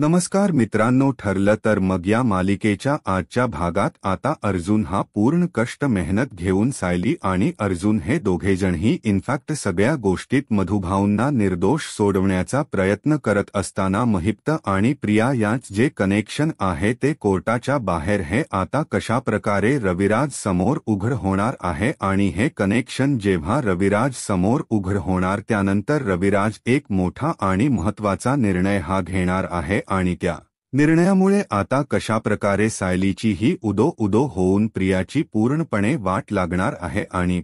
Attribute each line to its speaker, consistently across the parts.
Speaker 1: नमस्कार मित्रांनो, ठरलं तर मग या मालिकेच्या आजच्या भागात आता अर्जुन हा पूर्ण कष्ट मेहनत घेऊन सायली आणि अर्जुन हे दोघेजणही इनफॅक्ट सगळ्या गोष्टीत मधुभाऊंना निर्दोष सोडवण्याचा प्रयत्न करत असताना महिप्त आणि प्रिया यांच जे कनेक्शन आहे ते कोर्टाच्या बाहेर हे आता कशाप्रकारे रविराज समोर उघड होणार आहे आणि हे कनेक्शन जेव्हा रविराज समोर उघड होणार त्यानंतर रविराज एक मोठा आणि महत्त्वाचा निर्णय हा घेणार आहे आणि त्या निर्णयामुळे आता कशाप्रकारे सायलीची ही उदो होऊन प्रियाची पूर्णपणे वाट लागणार आहे आणि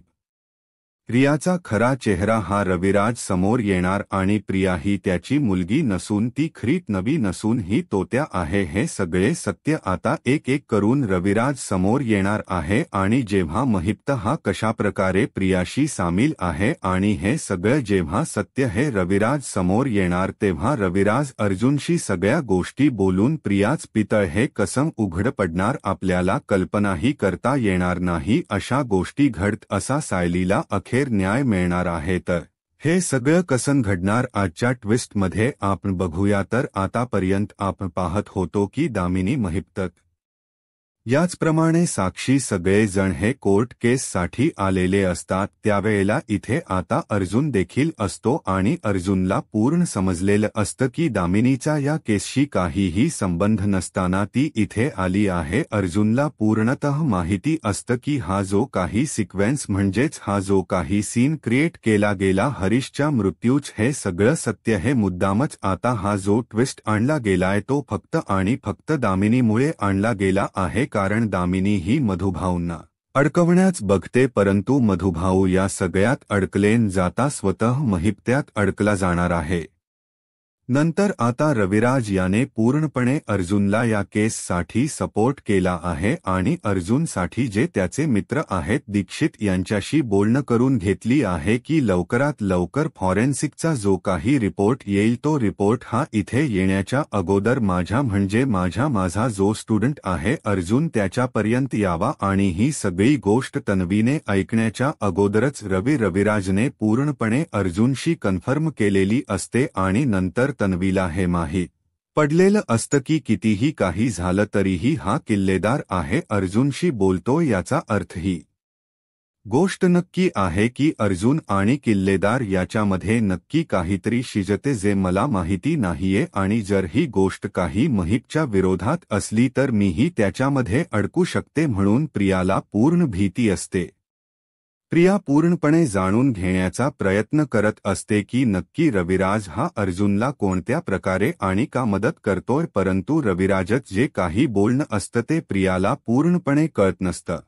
Speaker 1: प्रियाचा खरा चेहरा हा रविराज समोर येणार आणि प्रिया ही त्याची मुलगी नसून ती खरी नवी नसून ही तोत्या आहे हे सगळे सत्य आता एक एक करून रविराज समोर येणार आहे आणि जेव्हा महिप्त हा कशाप्रकारे प्रियाशी सामील आहे आणि हे सगळं जेव्हा सत्य हे रविराज समोर येणार तेव्हा रविराज अर्जुनशी सगळ्या गोष्टी बोलून प्रियाच पितळ हे कसम उघड पडणार आपल्याला कल्पनाही करता येणार नाही अशा गोष्टी घडत असा सायलीला अखेर न्याय मिळणार आहे तर हे सगळं कसं घडणार आजच्या ट्विस्टमध्ये आपण बघूया तर आतापर्यंत आपण पाहत होतो की दामिनी महिप्त याचप्रमाणे साक्षी सगळे जण हे कोर्ट केससाठी आलेले असतात त्यावेळेला इथे आता अर्जुन देखील असतो आणि अर्जुनला पूर्ण समजलेलं असतं की दामिनीचा या केसशी काहीही संबंध नसताना ती इथे आली आहे अर्जुनला पूर्णतः माहिती असतं की हा जो काही सिक्वेन्स म्हणजेच हा जो काही सीन क्रिएट केला गेला हरीशच्या मृत्यूच हे सगळं सत्य हे मुद्दामच आता हा जो ट्विस्ट आणला गेलाय तो फक्त आणि फक्त दामिनीमुळे आणला गेला आहे कारण दामिनी ही मधुभाऊंना अडकवण्याच बघते परंतु मधुभाऊ या सगळ्यात अडकलेन जाता स्वतः महिप्त्यात अडकला जाणार आहे नंतर आता रविराज याने पूर्णपणे अर्जुनला या केससाठी सपोर्ट केला आहे आणि अर्जुनसाठी जे त्याचे मित्र आहेत दीक्षित यांच्याशी बोलणं करून घेतली आहे की लवकरात लवकर फॉरेन्सिकचा जो काही रिपोर्ट येईल तो रिपोर्ट हा इथे येण्याच्या अगोदर माझा जो स्टुडंट आहे अर्जुन त्याच्यापर्यंत यावा आणि ही सगळी गोष्ट तन्वीने ऐकण्याच्या अगोदरच रविराजने पूर्णपणे अर्जुनशी कन्फर्म केलेली असते आणि नंतर तन्वीला हे माहीत पडलेलं असतं की कितीही काही झालं तरीही हा किल्लेदार आहे अर्जुनशी बोलतो याचा अर्थ ही गोष्ट नक्की आहे की अर्जुन आणि किल्लेदार याच्यामध्ये नक्की काहीतरी शिजते जे मला माहिती नाहीये आणि जर ही गोष्ट काही महिपच्या विरोधात असली तर मीही त्याच्यामध्ये अडकू शकते म्हणून प्रियाला पूर्ण भीती असते प्रिया पूर्णपणे जाणून घेण्याचा प्रयत्न करत असते की नक्की रविराज हा अर्जुनला कोणत्या प्रकारे आणि का मदत करतोय परंतु रविराजच जे काही बोलणं असतं ते प्रियाला पूर्णपणे कळत नसतं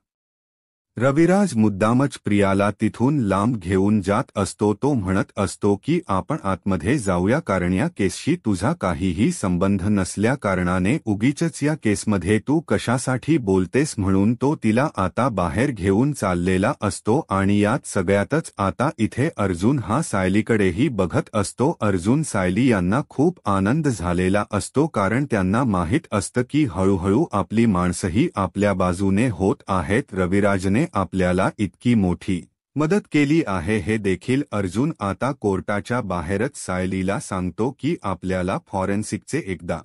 Speaker 1: रविराज मुद्दामच प्रियाला तिथून लांब घेऊन जात असतो तो म्हणत असतो की आपण आतमध्ये जाऊया कारण या केसशी तुझा काहीही संबंध नसल्या कारणाने उगीचच या केसमध्ये तू कशासाठी बोलतेस म्हणून तो तिला आता बाहेर घेऊन चाललेला असतो आणि यात सगळ्यातच आता इथे अर्जुन हा सायलीकडेही बघत असतो अर्जुन सायली यांना खूप आनंद झालेला असतो कारण त्यांना माहीत असतं की हळूहळू आपली माणसंही आपल्या बाजूने होत आहेत रविराजने आपल्याला इतकी मोठी मदत केली आहे हे देखील अर्जुन आता कोर्टाच्या बाहेरच सायलीला सांगतो की आपल्याला फॉरेन्सिकचे एकदा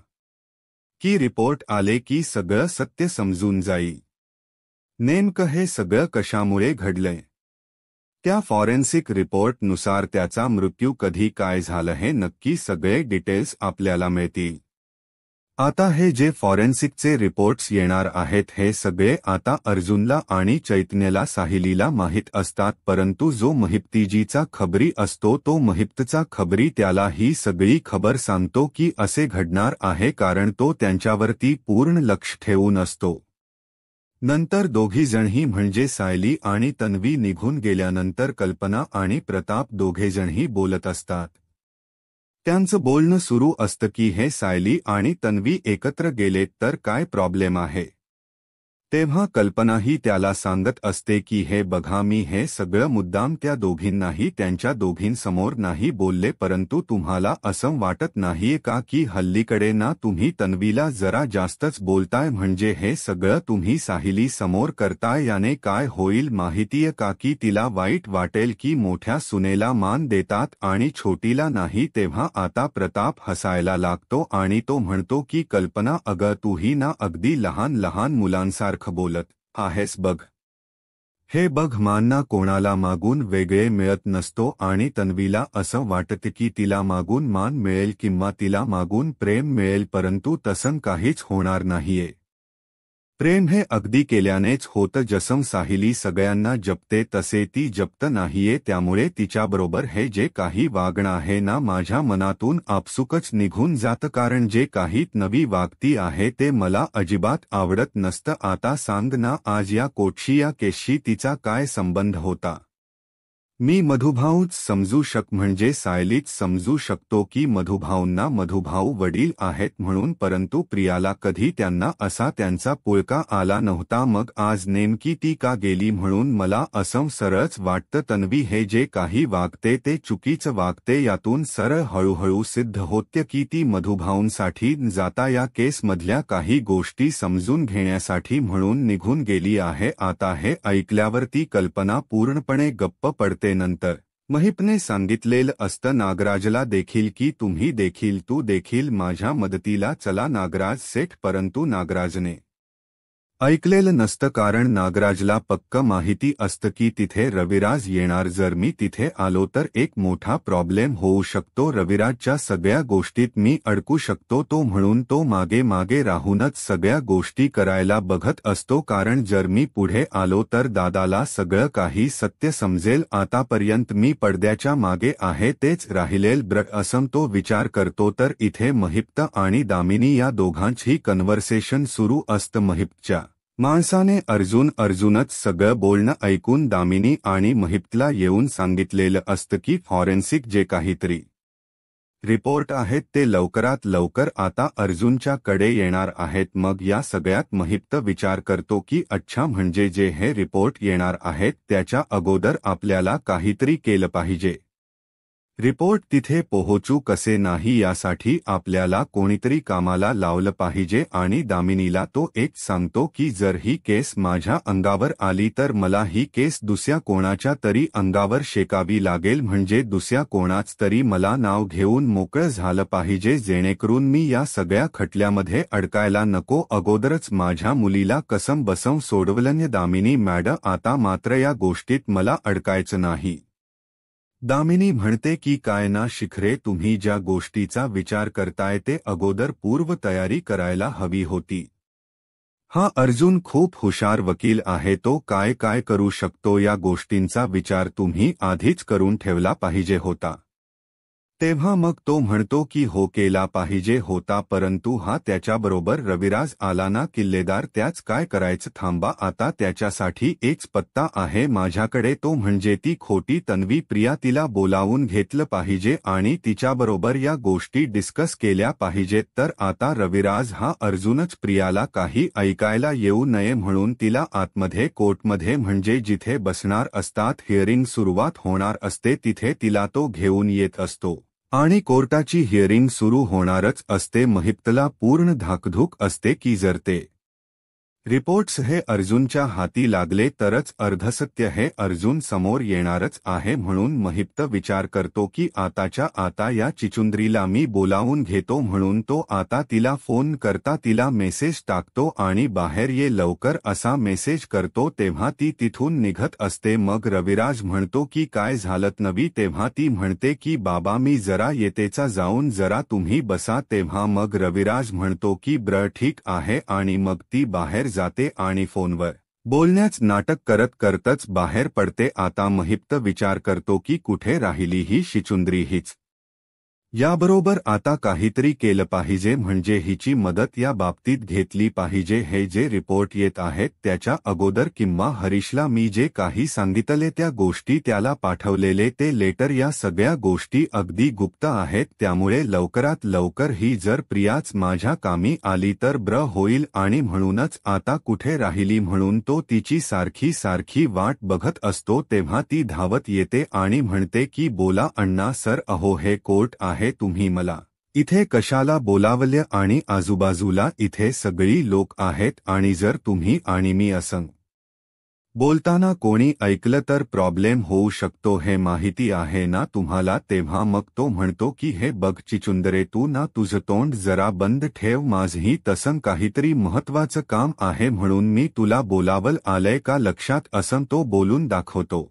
Speaker 1: की रिपोर्ट आले की सगळं सत्य समजून जाईल नेमकं हे सगळं कशामुळे घडलंय त्या फॉरेन्सिक रिपोर्टनुसार त्याचा मृत्यू कधी काय झालं हे नक्की सगळे डिटेल्स आपल्याला मिळतील आता हे जे फॉरेन्सिकचे रिपोर्ट्स येणार आहेत हे सगळे आता अर्जुनला आणि चैतन्यला साहिलीला माहीत असतात परंतु जो महिप्तीजीचा खबरी असतो तो महिप्तचा खबरी त्याला ही सगळी खबर सांगतो की असे घडणार आहे कारण तो त्यांच्यावरती पूर्ण लक्ष ठेवून असतो नंतर दोघीजणही म्हणजे सायली आणि तन्वी निघून गेल्यानंतर कल्पना आणि प्रताप दोघेजणही बोलत असतात त्यांचं बोलणं सुरू असतं की हे सायली आणि तन्वी एकत्र गेलेत तर काय प्रॉब्लेम आहे तेव्हा कल्पनाही त्याला सांगत असते की हे बघा, मी हे सगळं मुद्दाम त्या दोघींनाही त्यांच्या दोघींसमोर नाही बोलले, परंतु तुम्हाला असं वाटत नाहीये का की हल्लीकडे ना तुम्ही तन्वीला जरा जास्तच बोलताय? म्हणजे हे सगळं तुम्ही साहिली समोर करताय, याने काय होईल माहितीये का की तिला वाईट वाटेल की मोठ्या सुनेला मान देतात आणि छोटीला नाही. तेव्हा आता प्रताप हसायला लागतो आणि तो म्हणतो की कल्पना, अगं तूही ना अगदी लहान लहान मुलांसारखं बोलत आहेस बघ. हे बघ, मानना कोणाला मागून वेगळे मिळत नसतो आणि तन्वीला असं वाटतं की तिला मागून मान मिळेल किंवा तिला मागून प्रेम मिळेल, परंतु तसं काहीच होणार नाहीये. प्रेम हे अगदी केल्यानेच होतं. जसं साहिली सगळ्यांना जपते तसे ती जपत नाहीये, त्यामुळे तिच्याबरोबर हे जे काही वागणं आहे ना, माझ्या मनातून आपसुकच निघून जातं, कारण जे काही नवी वागती आहे ते मला अजिबात आवडत नसतं. आता सांग ना, आज या कोटशी या केसशी तिचा काय संबंध होता? मी मधुभाऊच समजू म्हणजे सायलीच समजू शकतो की मधुभाऊंना मधुभाऊ वडील आहेत म्हणून, परंतु प्रियाला कधी त्यांना असा त्यांचा पुळका आला नव्हता. मग आज नेमकी ती का गेली? म्हणून मला असं सरळच वाटतं, तन्वी हे जे काही वागते ते चुकीचं वागते. यातून सरळ हळूहळू सिद्ध होते की ती मधुभाऊंसाठी जाता या केसमधल्या काही गोष्टी समजून घेण्यासाठी म्हणून निघून गेली आहे. आता हे ऐकल्यावर ती कल्पना पूर्णपणे गप्प पडते. नंतर महिपने सांगितलेलं असतं नागराजला देखील की तू देखील माझ्या मदतीला चला नागराज सेठ, परंतु नागराजने ऐकलेलं नसतं, कारण नागराजला पक्क माहिती असतं की तिथे रविराज येणार. जर मी तिथे आलो तर एक मोठा प्रॉब्लेम होऊ शकतो. रविराजच्या सगळ्या गोष्टीत मी अडकू शकतो. तो म्हणून तो मागे मागे राहूनच सगळ्या गोष्टी करायला बघत असतो, कारण जर मी पुढे आलो तर दादाला सगळं काही सत्य समजेल. आतापर्यंत मी पडद्याच्या मागे आहे तेच राहिलेल बरं असं तो विचार करतो. तर इथे महिप्त आणि दामिनी या दोघांची कन्व्हर्सेशन सुरू असतं. महिप्तच्या माणसाने अर्जुनच सगळं बोलणं ऐकून दामिनी आणि महिप्तला येऊन सांगितलेलं असतं की फॉरेन्सिक जे काहीतरी रिपोर्ट आहेत ते लवकरात लवकर आता अर्जुनच्या कडे येणार आहेत. मग या सगळ्यात महिप्त विचार करतो की अच्छा, म्हणजे जे हे रिपोर्ट येणार आहेत त्याच्या अगोदर आपल्याला काहीतरी केलं पाहिजे. रिपोर्ट तिथे पोहोचू कसे नाही यासाठी आपल्याला कोणीतरी कामाला लावलं पाहिजे. आणि दामिनीला तो एक सांगतो की जर ही केस माझ्या अंगावर आली तर मला ही केस दुसऱ्या कोणाच्या तरी अंगावर शेकावी लागेल, म्हणजे दुसऱ्या कोणाच तरी मला नाव घेऊन मोकळं झालं पाहिजे, जेणेकरून मी या सगळ्या खटल्यामध्ये अडकायला नको. अगोदरच माझ्या मुलीला कसम बसवून सोडवलं दामिनी मॅडम, आता मात्र या गोष्टीत मला अडकायचं नाही. दामिनी म्हणते की काय ना शिखरे, तुम्ही ज्या गोष्टीचा विचार करताय ते अगोदर पूर्व तयारी करायला हवी होती. हा अर्जुन खूप हुशार वकील आहे, तो काय काय करू शकतो या गोष्टींचा विचार तुम्ही आधीच करून ठेवला पाहिजे होता. तेव्हा मग तो म्हणतो की हो, केला पाहिजे होता, परंतु हा त्याच्याबरोबर रविराज आला ना किल्लेदार, त्याच काय करायचं. थांबा, आता त्याच्यासाठी एकच पत्ता आहे माझ्याकडे, तो म्हणजे ती खोटी तन्वी प्रिया. तिला बोलावून घेतलं पाहिजे आणि तिच्याबरोबर या गोष्टी डिस्कस केल्या पाहिजेत. तर आता रविराज हा अर्जुनच. प्रियाला काही ऐकायला येऊ नये म्हणून तिला आतमध्ये कोर्टमध्ये, म्हणजे जिथे बसणार असतात, हिअरिंग सुरुवात होणार असते, तिथे तिला तो घेऊन येत असतो. आणि कोर्टाची हिअरिंग सुरू होणारच असते. महिप्तला पूर्ण धाकधूक असते की जर ते रिपोर्ट्स हे अर्जुनच्या हाती लागले तरच अर्धसत्य हे अर्जुन समोर येणारच आहे. म्हणून महिप्त विचार करतो की आताच्या आता या चिचुंद्रीला मी बोलावून घेतो. म्हणून तो आता तिला फोन करता तिला मेसेज टाकतो आणि बाहेर ये लवकर असा मेसेज करतो. तेव्हा ती तिथून निघत असते. मग रविराज म्हणतो की काय झालं नवी? तेव्हा ती म्हणते की बाबा मी जरा येतेचा, जाऊन जरा तुम्ही बसा. तेव्हा मग रविराज म्हणतो की ब्र ठीक आहे, आणि मग ती बाहेर जाते आणि फोनवर बोलण्याच नाटक करत करतच बाहेर पडते. आता महिप्त विचार करतो की कुठे राहिली ही शिचुंद्री, हीच याबरोबर आता काहीतरी केलं पाहिजे, म्हणजे हिची मदत या बाबतीत घेतली पाहिजे. हे जे रिपोर्ट येत आहेत त्याच्या अगोदर किंवा हरीशला मी जे काही सांगितले त्या गोष्टी, त्याला पाठवलेले ते लेटर, या सगळ्या गोष्टी अगदी गुप्त आहेत. त्यामुळे लवकरात लवकर ही जर प्रियाच माझ्या कामी आली तर बरं होईल. आणि म्हणूनच आता कुठे राहिली म्हणून तो तिची सारखी सारखी वाट बघत असतो, तेव्हा ती धावत येते आणि म्हणते की बोला अण्णा सर, अहो हे कोर्ट आहे, तुम्ही मला इथे कशाला बोलावले आणि आजूबाजूला इथे सगळी लोक आहेत, आणि जर तुम्ही आणि मी असं बोलताना कोणी ऐकलं तर प्रॉब्लेम होऊ शकतो, हे माहिती आहे ना तुम्हाला. तेव्हा मग तो म्हणतो की हे बघ चिचुंदरे, तू ना तुझं तोंड जरा बंद ठेव, माझही तसं काहीतरी महत्वाचं काम आहे म्हणून मी तुला बोलावल आलंय का लक्षात, असं तो बोलून दाखवतो.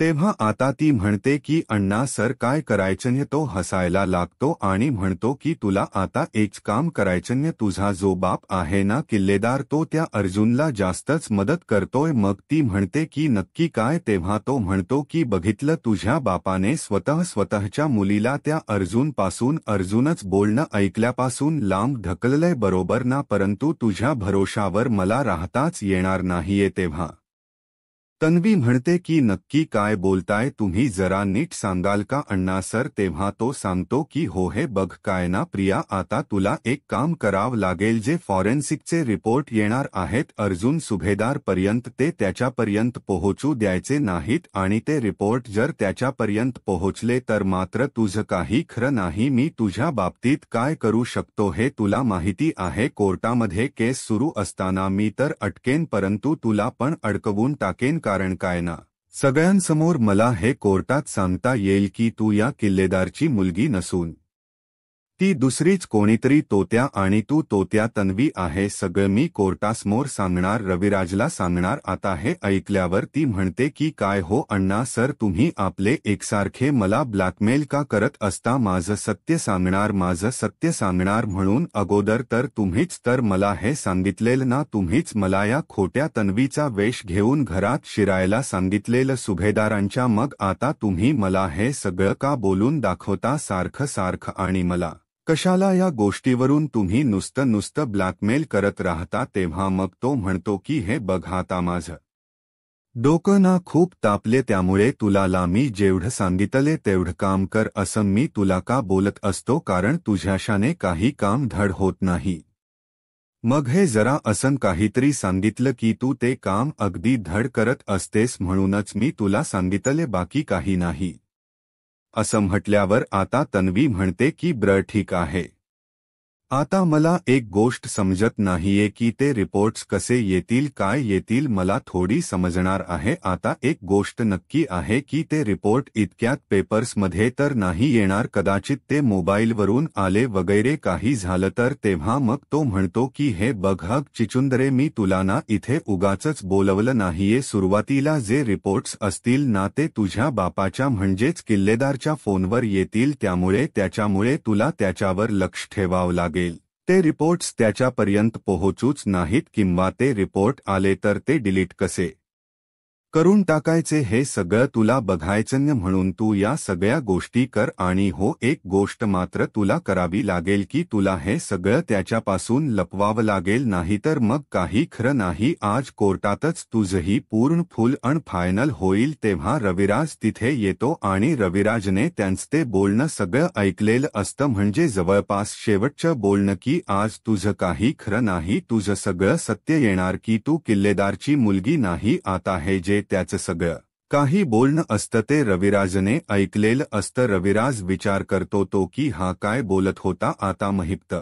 Speaker 1: तेव्हा आता ती म्हणते की अण्णा सर काय करायचं, तो हसायला लागतो आणि म्हणतो की तुला आता एक काम करायचं, तुझा जो बाप आहे ना किल्लेदार, तो त्या अर्जुनला जास्तच मदत करतोय. मग ती म्हणते की नक्की काय. तेव्हा तो म्हणतो की बघितलं, तुझ्या बापाने स्वतःच्या मुलीला त्या अर्जुनपासून, अर्जुनच बोलणं ऐकल्यापासून लांब ढकललंय, बरोबर ना, परंतु तुझ्या भरोशावर मला राहताच येणार नाहीये. तेव्हा तन्वी म्हणते की नक्की काय बोलताय तुम्ही, जरा नीट सांगाल का अण्णा सर. तेव्हा तो सांगतो की हो, हे बघ काय ना प्रिया, आता तुला एक काम करावं लागेल, जे फॉरेन्सिकचे रिपोर्ट येणार आहेत अर्जुन सुभेदार पर्यंत, ते त्याच्यापर्यंत पोहोचू द्यायचे नाहीत, आणि ते रिपोर्ट जर त्याच्यापर्यंत पोहोचले तर मात्र तुझं काही खरं नाही. मी तुझ्या बाबतीत काय करू शकतो हे तुला माहिती आहे, कोर्टामध्ये केस सुरू असताना मी तर अटकेन, परंतु तुला पण अडकवून टाकेन. कारण काय ना, सगळ्यांसमोर मला हे कोर्टात सांगता येईल की तू या किल्लेदारची मुलगी नसून ती दुसरीच कोणीतरी तोत्या, आणि तू तोत्या तन्वी आहे, सगळं मी कोर्टासमोर सांगणार, रविराजला सांगणार. आता हे ऐकल्यावर ती म्हणते की काय हो अण्णा सर, तुम्ही आपले एकसारखे मला ब्लॅकमेल का करत असता, माझं सत्य सांगणार, माझं सत्य सांगणार म्हणून अगोदर तर तुम्हीच तर मला हे सांगितलेलं ना, तुम्हीच मला या खोट्या तन्वीचा वेश घेऊन घरात शिरायला सांगितलेलं सुभेदारांच्या, मग आता तुम्ही मला हे सगळं का बोलून दाखवता सारखं सारखं, आणि मला कशाला या गोष्टीवरून तुम्ही नुसतं ब्लॅकमेल करत राहता. तेव्हा मग तो म्हणतो की हे बघ, आता माझं डोकं ना खूप तापले, त्यामुळे तुला मी जेवढं सांगितले तेवढं काम कर, असं मी तुला का बोलत असतो, कारण तुझ्याशाने काही काम धड होत नाही. मग हे जरा असं काहीतरी सांगितलं की तू ते काम अगदी धड करत असतेस, म्हणूनच मी तुला सांगितले, बाकी काही नाही. असं म्हटल्यावर आता तन्वी म्हणते की बरं ठीक आहे. आता मला एक गोष्ट समजत नाहीये की ते रिपोर्ट्स कसे येतील, काय येतील, मला थोडी समजणार आहे. आता एक गोष्ट नक्की आहे की ते रिपोर्ट इतक्यात पेपर्समध्ये तर नाही येणार, कदाचित ते मोबाईलवरून आले वगैरे काही झालं तर. तेव्हा मग तो म्हणतो की हे बघ चिचुंदरे, मी तुला ना इथे उगाचच बोलवलं नाहीये, सुरुवातीला जे रिपोर्ट्स असतील ना ते तुझ्या बापाच्या म्हणजेच किल्लेदारच्या फोनवर येतील, त्याच्यामुळे तुला त्याच्यावर लक्ष ठेवावं लागेल. ते रिपोर्ट्स त्याच्यापर्यंत पोहोचूच नाहीत, किंवा ते रिपोर्ट आले तर ते डिलीट कसे करून टाकायचे हे सगळं तुला बघायचं, म्हणून तू या सगळ्या गोष्टी कर. आणि हो, एक गोष्ट मात्र तुला करावी लागेल की तुला हे सगळं त्याच्यापासून लपवावं लागेल, नाहीतर मग काही खरं नाही. आज कोर्टातच तुझंही पूर्ण फुल अन फायनल होईल. तेव्हा रविराज तिथे येतो आणि रविराजने त्यांचं ते बोलणं सगळं ऐकलेलं असतं, म्हणजे जवळपास शेवटचं बोलणं की आज तुझं काही खरं नाही, तुझं सगळं सत्य येणार की तू किल्लेदारची मुलगी नाही. आता हे जे त्याचं सगळं काही बोलणं असतं ते रविराजने ऐकलेलं असतं. रविराज विचार करतो तो की हा काय बोलत होता आता महिप्त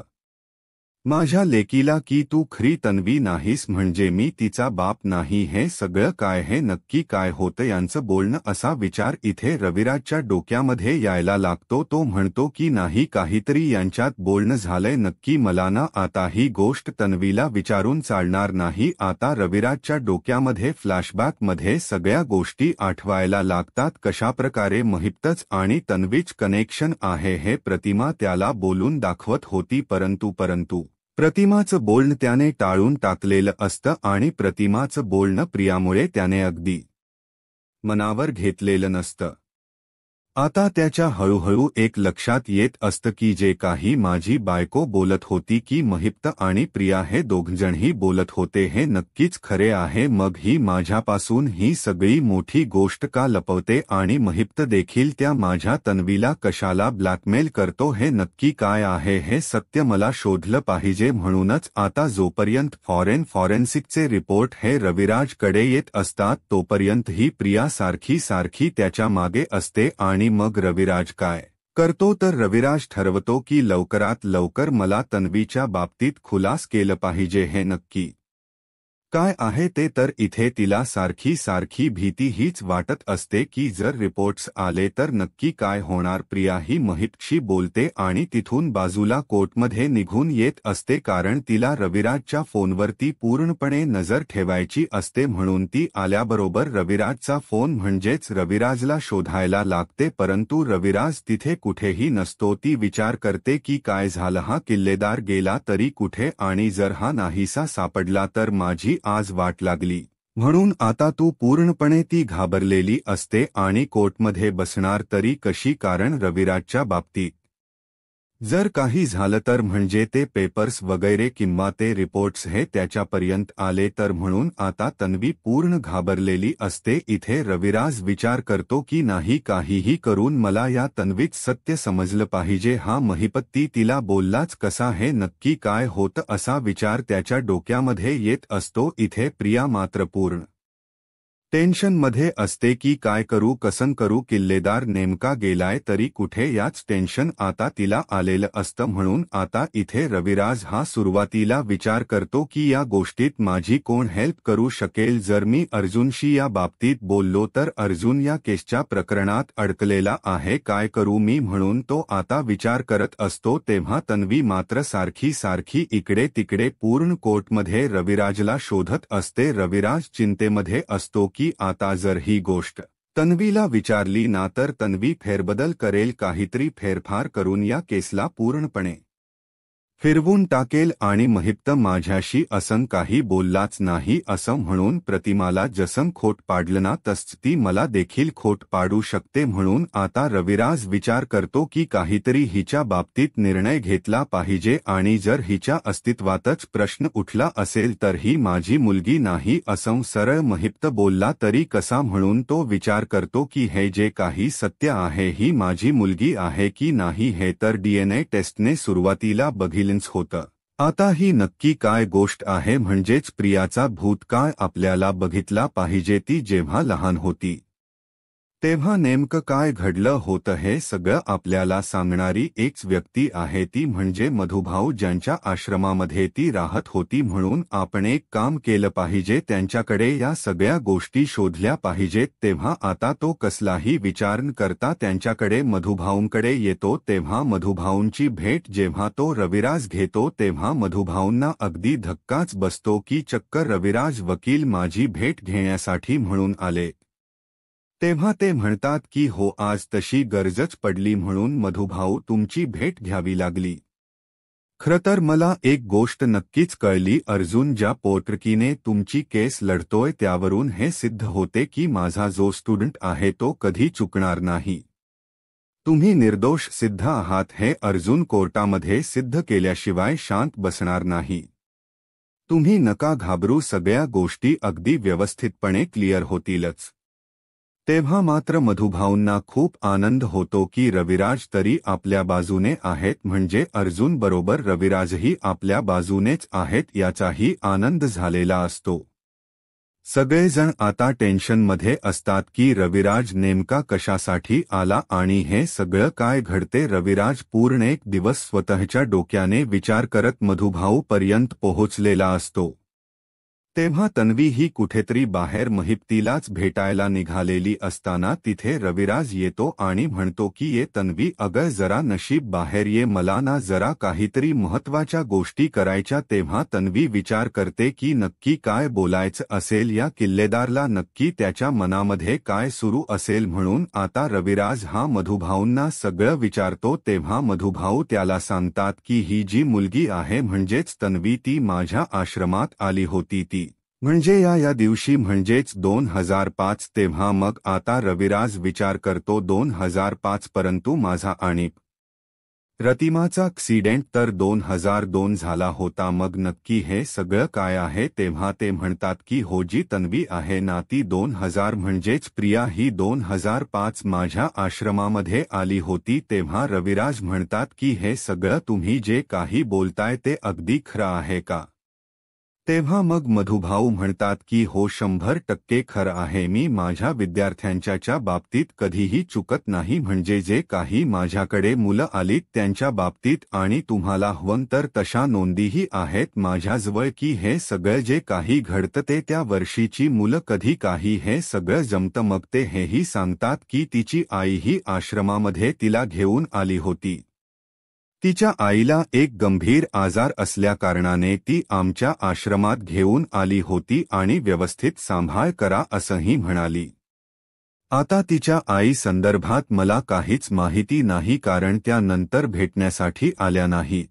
Speaker 1: माझ्या लेकीला की तू खरी तन्वी नाहीस, म्हणजे मी तिचा बाप नाही, हे सगळं काय, हे नक्की काय होतं यांचं बोलणं, असा विचार इथे रविराजच्या डोक्यामध्ये यायला लागतो. तो म्हणतो की नाही, काहीतरी यांच्यात बोलणं झालंय नक्की, मला ना आता ही गोष्ट तन्वीला विचारून चालणार नाही. आता रविराजच्या डोक्यामध्ये फ्लॅशबॅकमध्ये सगळ्या गोष्टी आठवायला लागतात, कशाप्रकारे महिप्तच आणि तन्वीच कनेक्शन आहे हे प्रतिमा त्याला बोलून दाखवत होती, परंतु प्रतिमाचं बोलणं त्याने टाळून टाकलेलं असतं, आणि प्रतिमाचं बोलणं प्रियामुळे त्याने अगदी मनावर घेतलेलं नसतं. आता त्याच्या हळूहळू एक लक्षात येत असतं की जे काही माझी बायको बोलत होती की महिप्त आणि प्रिया हे दोघजणही बोलत होते हे नक्कीच खरे आहे, मग ही माझ्यापासून ही सगळी मोठी गोष्ट का लपवते आणि महिप्त देखील त्या माझ्या तन्वीला कशाला ब्लॅकमेल करतो हे नक्की काय आहे हे सत्य मला शोधलं पाहिजे. म्हणूनच आता जोपर्यंत फॉरेन्सिकचे रिपोर्ट हे रविराजकडे येत असतात तोपर्यंत ही प्रिया सारखी त्याच्या मागे असते आणि मग रविराज काय करतो तर रविराज ठरवतो की लवकरात लवकर मला तन्वीच्या बाबतीत खुलास केलं पाहिजे. हे नक्की काय आहे ते तर इथे तिला सारखी भीती हीच वाटत असते की जर रिपोर्ट्स आले तर नक्की काय होणार. प्रिया ही महिप्तशी बोलते आणि तिथून बाजूला कोर्टमध्ये निघून येत असते कारण तिला रविराजच्या फोनवरती पूर्णपणे नजर ठेवायची असते, म्हणून ती आल्याबरोबर रविराजचा फोन म्हणजेच रविराजला शोधायला लागते. परंतु रविराज तिथे कुठेही नसतो. ती विचार करते की काय झालं, हा किल्लेदार गेला तरी कुठे आणि जर हा नाहीसा सापडला तर माझी आज वाट लागली. म्हणून आता तू पूर्णपणे ती घाबरलेली असते आणि कोर्टमध्ये बसणार तरी कशी, कारण रविराजच्या बाबतीत जर काही झालं तर म्हणजे ते पेपर्स वगैरे किंवा ते रिपोर्ट्स हे त्याच्यापर्यंत आले तर, म्हणून आता तन्वी पूर्ण घाबरलेली असते. इथे रविराज विचार करतो की नाही काहीही करून मला या तन्वीत सत्य समजलं पाहिजे. हा महिपती तिला बोललाच कसा, हे नक्की काय होतं असा विचार त्याच्या डोक्यामध्ये येत असतो. इथे प्रिया मात्र पूर्ण टेन्शनमध्ये असते की काय करू कसं करू, किल्लेदार नेमका गेलाय तरी कुठे याच टेन्शन आता तिला आलेलं असतं. म्हणून आता इथे रविराज हा सुरुवातीला विचार करतो की या गोष्टीत माझी कोण हेल्प करू शकेल. जर मी अर्जुनशी या बाबतीत बोललो तर अर्जुन या केसच्या प्रकरणात अडकलेला आहे, काय करू मी, म्हणून तो आता विचार करत असतो. तेव्हा तन्वी मात्र सारखी इकडे तिकडे पूर्ण कोर्टमध्ये रविराजला शोधत असते. रविराज चिंतेमध्ये असतो की आता जर ही गोष्ट तन्वीला विचारली ना तर तन्वी फेरबदल करेल, काहीतरी फेरफार करून या केसला पूर्णपणे फिरवून टाकेल आणि महिप्त माझ्याशी असं काही बोललाच नाही असं म्हणून प्रतिमाला जसं खोट पाडलं ना तसं ती मला देखील खोट पाडू शकते. म्हणून आता रविराज विचार करतो की काहीतरी हिच्या बाबतीत निर्णय घेतला पाहिजे आणि जर हिच्या अस्तित्वातच प्रश्न उठला असेल तर ही माझी मुलगी नाही असं सरळ महिप्त बोलला तरी कसा, म्हणून तो विचार करतो की हे जे काही सत्य आहे ही माझी मुलगी आहे की नाही हे तर DNA टेस्टने सुरुवातीला बघितलं होतं. आता ही नक्की काय गोष्ट आहे, म्हणजेच प्रियाचा भूतकाळ आपल्याला बघितला पाहिजे. ती जेव्हा लहान होती तेव्हा नेमकं काय घडलं होतं हे सगळं आपल्याला सांगणारी एकच व्यक्ती आहे, ती म्हणजे मधुभाऊ, ज्यांच्या आश्रमामध्ये ती राहत होती. म्हणून आपण एक काम केलं पाहिजे, त्यांच्याकडे या सगळ्या गोष्टी शोधल्या पाहिजेत. तेव्हा आता तो कसलाही विचार न करता त्यांच्याकडे मधुभाऊंकडे येतो. तेव्हा मधुभाऊंची भेट जेव्हा तो रविराज घेतो तेव्हा मधुभाऊंना अगदी धक्काच बसतो की चक्क रविराज वकील माझी भेट घेण्यासाठी म्हणून आले. तेव्हा ते म्हणतात की हो, आज तशी गरजच पडली म्हणून मधुभाऊ तुमची भेट घ्यावी लागली. खरं तर मला एक गोष्ट नक्कीच कळली, अर्जुन ज्या पोटरकीने तुमची केस लढतोय त्यावरून हे सिद्ध होते की माझा जो स्टुडंट आहे तो कधी चुकणार नाही. तुम्ही निर्दोष सिद्ध आहात हे अर्जुन कोर्टामध्ये सिद्ध केल्याशिवाय शांत बसणार नाही. तुम्ही नका घाबरू, सगळ्या गोष्टी अगदी व्यवस्थितपणे क्लिअर होतीलच. तेव्हा मात्र मधुभाऊंना खूप आनंद होतो की रविराज तरी आपल्या बाजूने आहेत, म्हणजे अर्जुन बरोबर रविराजही आपल्या बाजूनेच आहेत याचाही आनंद झालेला असतो. सगळेजण आता टेन्शनमध्ये असतात की रविराज नेमका कशासाठी आला आणि हे सगळं काय घडते. रविराज पूर्ण एक दिवस स्वतःच्या डोक्याने विचार करत मधुभाऊ पर्यंत पोहोचलेला असतो. तेव्हा तन्वी ही कुठेतरी बाहेर महिप्तीलाच भेटायला निघालेली असताना तिथे रविराज येतो आणि म्हणतो की ये तन्वी, अगं जरा नशीब बाहेर ये, मला ना जरा काहीतरी महत्त्वाच्या गोष्टी करायच्या. तेव्हा तन्वी विचार करते की नक्की काय बोलायचं असेल, या किल्लेदारला नक्की त्याच्या मनामध्ये काय सुरू असेल. म्हणून आता रविराज हा मधुभाऊंना सगळं विचारतो. तेव्हा मधुभाऊ त्याला सांगतात की ही जी मुलगी आहे म्हणजेच तन्वी ती माझ्या आश्रमात आली होती. ती म्हणजे या दिवशी म्हणजेच 2005 तेव्हा मग आता रविराज विचार करतो 2005 परंतु माझा आणि प्रतिमाचा ॲक्सिडेंट तर 2002 झाला होता मग नक्की हे सगळं काय आहे तेव्हा ते म्हणतात की हो जी तन्वी आहे ना ती 2000 म्हणजेच प्रिया ही 2005 माझ्या आश्रमामध्ये आली होती तेव्हा रविराज म्हणतात की हे सगळं तुम्ही जे काही बोलताय ते अगदी खरं आहे का तेव्हा मग मधुभाऊ म्हणतात की हो 100% खरं आहे मी माझ्या विद्यार्थ्यांच्या बाबतीत कधीही चुकत नाही म्हणजे जे काही माझ्याकडे मुलं आलीत त्यांच्या बाबतीत आणि तुम्हाला हवं तर तशा नोंदीही आहेत माझ्याजवळ की हे सगळं जे काही घडतं ते त्या वर्षीची मुलं कधी काही हे सगळं जमतं मग ते हेही सांगतात की तिची आई ही आश्रमामध्ये तिला घेऊन आली होती तिच्या आईला एक गंभीर आजार असल्याकारणाने ती आमच्या आश्रमात घेऊन आली होती आणि व्यवस्थित सांभाळ करा असंही म्हणाली आता तिच्या आई संदर्भात मला काहीच माहिती नाही कारण त्या नंतर भेटण्यासाठी आल्या नाहीत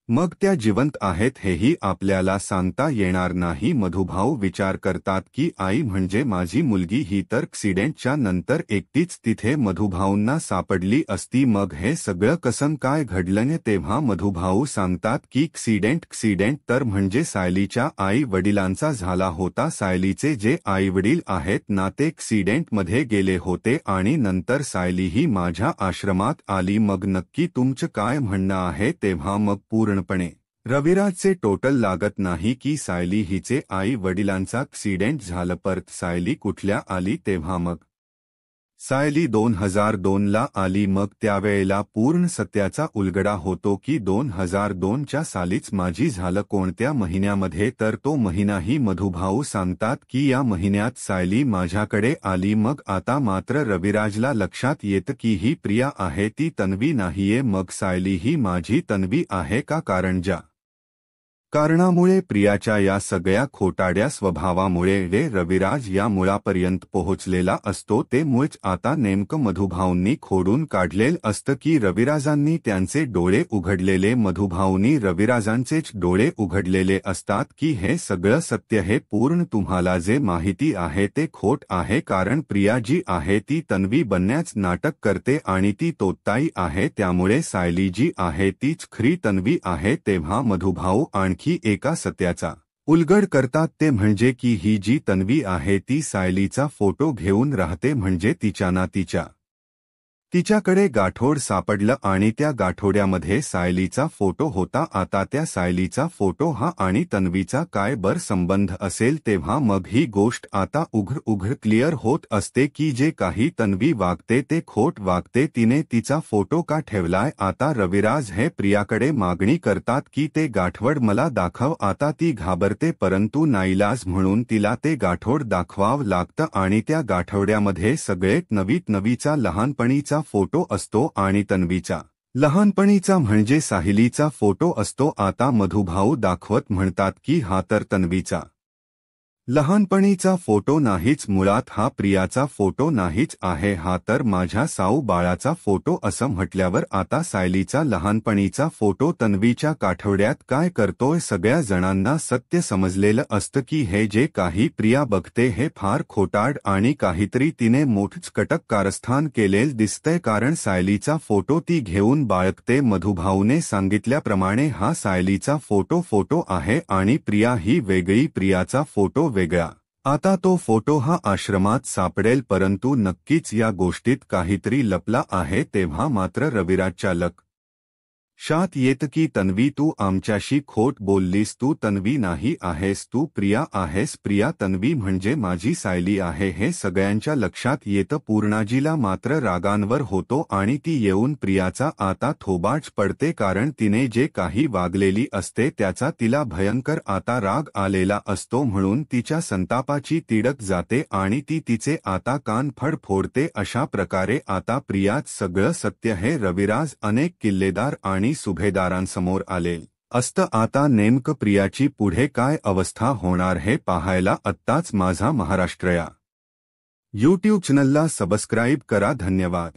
Speaker 1: मग त्या जिवंत आहेत हेही आपल्याला सांगता येणार नाही मधुभाऊ विचार करतात की आई म्हणजे माझी मुलगी ही तर ॲक्सिडेंटच्या नंतर एकटीच तिथे मधुभाऊंना सापडली असती मग हे सगळं कसं काय घडलं तेव्हा मधुभाऊ सांगतात की ॲक्सिडेंट तर म्हणजे सायलीच्या आई वडिलांचा झाला होता सायलीचे जे आईवडील आहेत ना ते ॲक्सिडेंटमध्ये गेले होते आणि नंतर सायलीही माझ्या आश्रमात आली मग नक्की तुमचं काय म्हणणं आहे तेव्हा मग पूर्णपणे रविराजचे टोटल लागत नाही की सायली हिचे आई वडिलांचा ॲक्सिडेंट झालं परत सायली कुठल्या आली तेव्हा मग सायली 2002 ला आली मग त्यावेळेला पूर्ण सत्याचा उलगडा होतो की 2002च्या सालीच माझी झालं कोणत्या महिन्यामध्ये तर तो महिनाही मधुभाऊ सांगतात की या महिन्यात सायली माझ्याकडे आली मग आता मात्र रविराजला लक्षात येतं की ही प्रिया आहे ती तन्वी नाहीये मग सायली ही माझी तन्वी आहे का कारण ज्या कारणामुळे प्रियाच्या या सगळ्या खोटाड्या स्वभावामुळे रविराज या मुळापर्यंत पोहोचलेला असतो ते मूळच आता नेमकं मधुभाऊंनी खोडून काढलेलं असतं की रविराजांनी त्यांचे डोळे उघडलेले मधुभाऊंनी रविराजांचेच डोळे उघडलेले असतात की हे सगळं सत्य हे पूर्ण तुम्हाला जे माहिती आहे ते खोट आहे कारण प्रिया जी आहे ती तन्वी बनण्याच नाटक करते आणि ती तोताई आहे त्यामुळे सायली जी आहे तीच खरी तन्वी आहे तेव्हा मधुभाऊ आणखी एका सत्याचा उलगड करतात ते म्हणजे की ही जी तन्वी आहे ती सायलीचा फोटो घेऊन राहते म्हणजे तिच्याकडे गाठोड सापडलं आणि त्या गाठोड्यामध्ये सायलीचा फोटो होता आता त्या सायलीचा फोटो हा आणि तन्वीचा काय बर संबंध असेल तेव्हा मग ही गोष्ट आता उघड क्लिअर होत असते की जे काही तन्वी वागते ते खोट वागते तिने तिचा फोटो का ठेवलाय आता रविराज हे प्रियाकडे मागणी करतात की ते गाठवड मला दाखव आता ती घाबरते परंतु नाईलाज म्हणून तिला ते गाठोड दाखवावं लागतं आणि त्या गाठवड्यामध्ये सगळ्यात नवीचा लहानपणीचा फोटो असतो आणि तन्वीचा लहानपणीचा म्हणजे सायलीचा फोटो असतो आता मधुभाऊ दाखवत म्हणतात की हा तर तन्वीचा लहानपणीचा फोटो नाहीच मुळात हा प्रियाचा फोटो नाहीच आहे हा तर माझ्या साऊ बाळाचा फोटो असं म्हटल्यावर आता सायलीचा लहानपणीचा फोटो तन्वीच्या काठवड्यात काय करतोय सगळ्या जणांना सत्य समजलेलं असतं की हे जे काही प्रिया बघते हे फार खोटाड आणि काहीतरी तिने मोठंच कटक कारस्थान केलेलं दिसतंय कारण सायलीचा फोटो ती घेऊन बाळगते मधुभाऊने सांगितल्याप्रमाणे हा सायलीचा फोटो आहे आणि प्रिया ही वेगळी प्रियाचा फोटो वेगळा आता तो फोटो हा आश्रमात सापडेल परंतु नक्कीच या गोष्टीत काहीतरी लपला आहे तेव्हा मात्र रविराजच्या लक्षात येतं की तन्वी तू आमच्याशी खोट बोललीस तू तन्वी नाही आहेस तू प्रिया आहेस प्रिया तन्वी म्हणजे माझी सायली आहे हे सगळ्यांच्या लक्षात येतं पूर्णाजीला मात्र रागांवर होतो आणि ती येऊन प्रियाचा आता थोबाच पडते कारण तिने जे काही वागलेली असते त्याचा तिला भयंकर आता राग आलेला असतो म्हणून तिच्या संतापाची तिडक जाते आणि ती तिचे आता कान फोडते अशा प्रकारे आता प्रियाच सगळं सत्य हे रविराज अनेक किल्लेदार आणि सुभेदारांसमोर आले असतं आता नेमकं प्रियाची पुढे काय अवस्था होणार हे पाहायला आत्ताच माझा महाराष्ट्र या यूट्यूब चॅनलला सबस्क्राईब करा धन्यवाद.